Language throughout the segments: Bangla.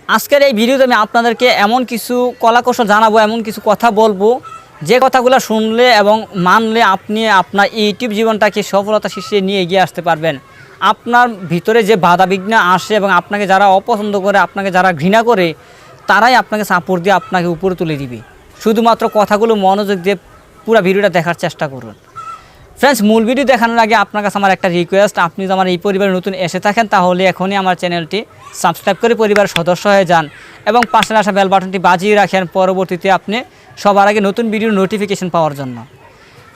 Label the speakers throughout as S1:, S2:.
S1: আজকের এই ভিডিওতে আমি আপনাদেরকে এমন কিছু কলাকৌশল জানাবো, এমন কিছু কথা বলবো যে কথাগুলো শুনলে এবং মানলে আপনি আপনার ইউটিউব জীবনটাকে সফলতা শীর্ষে নিয়ে এগিয়ে আসতে পারবেন। আপনার ভিতরে যে বাধা বিঘ্ন আসে এবং আপনাকে যারা অপছন্দ করে, আপনাকে যারা ঘৃণা করে, তারাই আপনাকে সাপোর্ট দিয়ে আপনাকে উপরে তুলে দিবে। শুধুমাত্র কথাগুলো মনোযোগ দিয়ে পুরো ভিডিওটা দেখার চেষ্টা করুন। ফ্রেন্ডস, মূল ভিডিও দেখানোর আগে আপনার কাছে আমার একটা রিকোয়েস্ট, আপনি যদি আমার এই পরিবারে নতুন এসে থাকেন তাহলে এখনই আমার চ্যানেলটি সাবস্ক্রাইব করে পরিবারের সদস্য হয়ে যান এবং পাশের আসা বেল বাটনটি বাজিয়ে রাখেন পরবর্তীতে আপনি সবার আগে নতুন ভিডিওর নোটিফিকেশন পাওয়ার জন্য।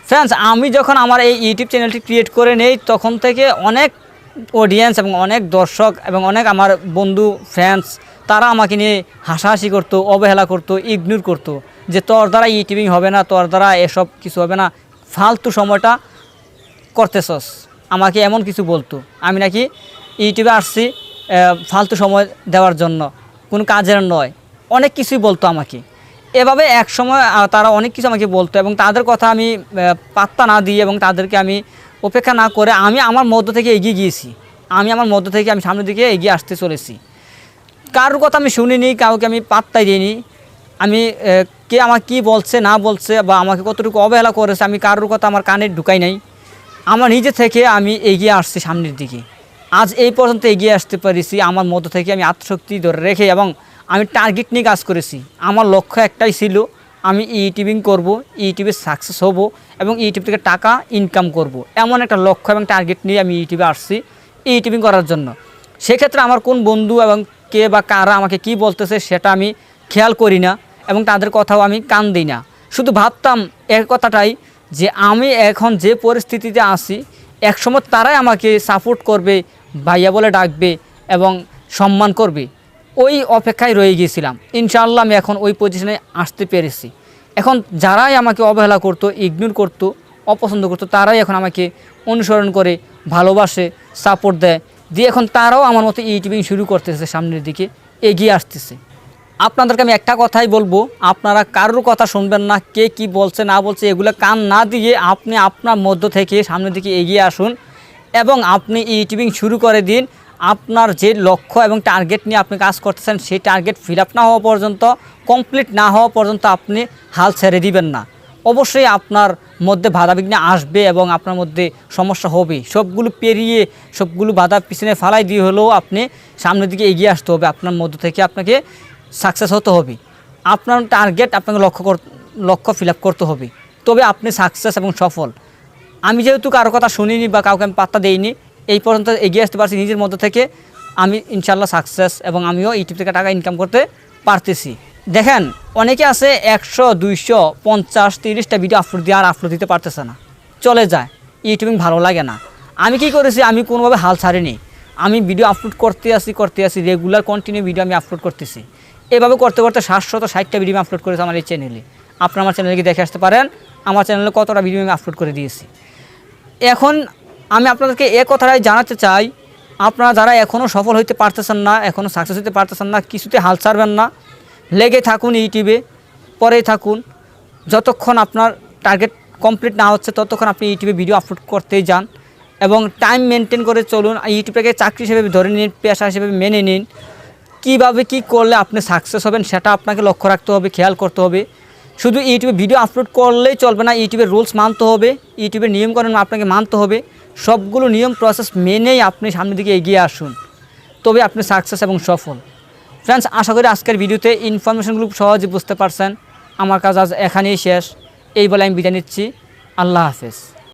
S1: ফ্রেন্ডস, আমি যখন আমার এই ইউটিউব চ্যানেলটি ক্রিয়েট করে নেই তখন থেকে অনেক অডিয়েন্স এবং অনেক দর্শক এবং অনেক আমার বন্ধু ফ্রেন্ডস তারা আমাকে নিয়ে হাসাহাসি করতো, অবহেলা করতো, ইগনোর করতো যে তোর দ্বারা ইউটিউবিং হবে না, তোর দ্বারা এসব কিছু হবে না, ফালতু সময়টা করতেছস, আমাকে এমন কিছু বলতো। আমি নাকি ইউটিউবে আসছি ফালতু সময় দেওয়ার জন্য, কোনো কাজের নয়, অনেক কিছুই বলতো আমাকে। এভাবে এক সময় তারা অনেক কিছু আমাকে বলতো এবং তাদের কথা আমি পাত্তা না দিয়ে এবং তাদেরকে আমি উপেক্ষা না করে আমি আমার মধ্য থেকে এগিয়ে গিয়েছি। আমি সামনের দিকে এগিয়ে আসতে চলেছি। কারোর কথা আমি শুনিনি, কাউকে আমি পাত্তাই দিইনি। আমি কে আমার কি বলছে না বলছে বা আমাকে কতটুকু অবহেলা করেছে আমি কারোর কথা আমার কানে ঢুকাই নাই। আমার নিজে থেকে আমি এগিয়ে আসছি সামনের দিকে। আজ এই পর্যন্ত এগিয়ে আসতে পেরেছি আমার মধ্য থেকে আমি আত্মশক্তি ধরে রেখে এবং আমি টার্গেট নিয়ে কাজ করেছি। আমার লক্ষ্য একটাই ছিল, আমি ইউটিউবিং করব, ইউটিউবে সাকসেস হব এবং ইউটিউব থেকে টাকা ইনকাম করব। এমন একটা লক্ষ্য এবং টার্গেট নিয়ে আমি ইউটিউবে আসছি ইউটিউবিং করার জন্য। সেক্ষেত্রে আমার কোন বন্ধু এবং কে বা কারা আমাকে কি বলতেছে সেটা আমি খেয়াল করি না এবং তাদের কথাও আমি কান দিই না। শুধু ভাবতাম এক কথাটাই যে আমি এখন যে পরিস্থিতিতে আছি একসময় তারাই আমাকে সাপোর্ট করবে, ভাইয়া বলে ডাকবে এবং সম্মান করবে। ওই অপেক্ষায় রয়ে গিয়েছিলাম। ইনশাআল্লাহ আমি এখন ওই পজিশনে আসতে পেরেছি। এখন যারাই আমাকে অবহেলা করতো, ইগনোর করতো, অপছন্দ করতো, তারাই এখন আমাকে অনুসরণ করে, ভালোবাসে, সাপোর্ট দেয় দিয়ে এখন তারাও আমার মতো ইউটিউবিং শুরু করতেছে, সামনের দিকে এগিয়ে আসতেছে। আপনাদেরকে আমি একটা কথাই বলবো, আপনারা কারোর কথা শুনবেন না, কে কি বলছে না বলছে এগুলো কান না দিয়ে আপনি আপনার মধ্য থেকে সামনের দিকে এগিয়ে আসুন এবং আপনি ইউটিউবিং শুরু করে দিন। আপনার যে লক্ষ্য এবং টার্গেট নিয়ে আপনি কাজ করতেছেন সেই টার্গেট ফিল আপ না হওয়া পর্যন্ত, কমপ্লিট না হওয়া পর্যন্ত আপনি হাল ছেড়ে দিবেন না। অবশ্যই আপনার মধ্যে বাধাবিঘ্ন আসবে এবং আপনার মধ্যে সমস্যা হবে। সবগুলো পেরিয়ে, সবগুলো বাধা পিছনে ফালাই দিয়ে হলেও আপনি সামনের দিকে এগিয়ে আসতে হবে। আপনার মধ্য থেকে আপনাকে সাকসেস হতে হবে। আপনার টার্গেট, আপনাকে লক্ষ্য ফিল আপ করতে হবে, তবে আপনি সাকসেস এবং সফল। আমি যেহেতু কারো কথা শুনিনি বা কাউকে আমি পাত্তা দেইনি, এই পর্যন্ত এগিয়ে আসতে পারছি নিজের মধ্যে থেকে, আমি ইনশাল্লাহ সাকসেস এবং আমিও ইউটিউব থেকে টাকা ইনকাম করতে পারতেছি। দেখেন, অনেকে আছে 100, 200, 50, 30টা ভিডিও আপলোড দিয়ে আর আপলোড দিতে পারতেছে না, চলে যায়, ইউটিউবিং ভালো লাগে না। আমি কি করেছি, আমি কোনোভাবে হাল ছাড়িনি। আমি ভিডিও আপলোড করতে আসি রেগুলার কন্টিনিউ ভিডিও আমি আপলোড করতেছি। এভাবে করতে করতে 760টা ভিডিও আমি আপলোড করেছি আমার এই চ্যানেলে। আপনারা আমার চ্যানেলে দেখে আসতে পারেন আমার চ্যানেলে কতটা ভিডিও আমি আপলোড করে দিয়েছি। এখন আমি আপনাদেরকে এ কথাটাই জানাতে চাই, আপনারা যারা এখনও সফল হইতে পারতেছেন না, এখনও সাকসেস হতে পারতেছেন না, কিছুতে হাল ছাড়বেন না, লেগে থাকুন ইউটিউবে, পরেই থাকুন। যতক্ষণ আপনার টার্গেট কমপ্লিট না হচ্ছে ততক্ষণ আপনি ইউটিউবে ভিডিও আপলোড করতেই যান এবং টাইম মেনটেন করে চলুন। ইউটিউবটাকে চাকরি হিসেবে ধরে নিন, পেশা হিসেবে মেনে নিন। কীভাবে কী করলে আপনি সাকসেস হবেন সেটা আপনাকে লক্ষ্য রাখতে হবে, খেয়াল করতে হবে। শুধু ইউটিউবে ভিডিও আপলোড করলেই চলবে না, ইউটিউবের রুলস মানতে হবে, ইউটিউবের নিয়মকানুন আপনাকে মানতে হবে। সবগুলো নিয়ম প্রসেস মেনেই আপনি সামনের দিকে এগিয়ে আসুন, তবে আপনি সাকসেস এবং সফল। ফ্রেন্ডস, আশা করি আজকের ভিডিওতে ইনফরমেশনগুলো সহজে বুঝতে পারছেন। আমার কাজ আজ এখানেই শেষ, এই বলে আমি বিদায় নিচ্ছি। আল্লাহ হাফেজ।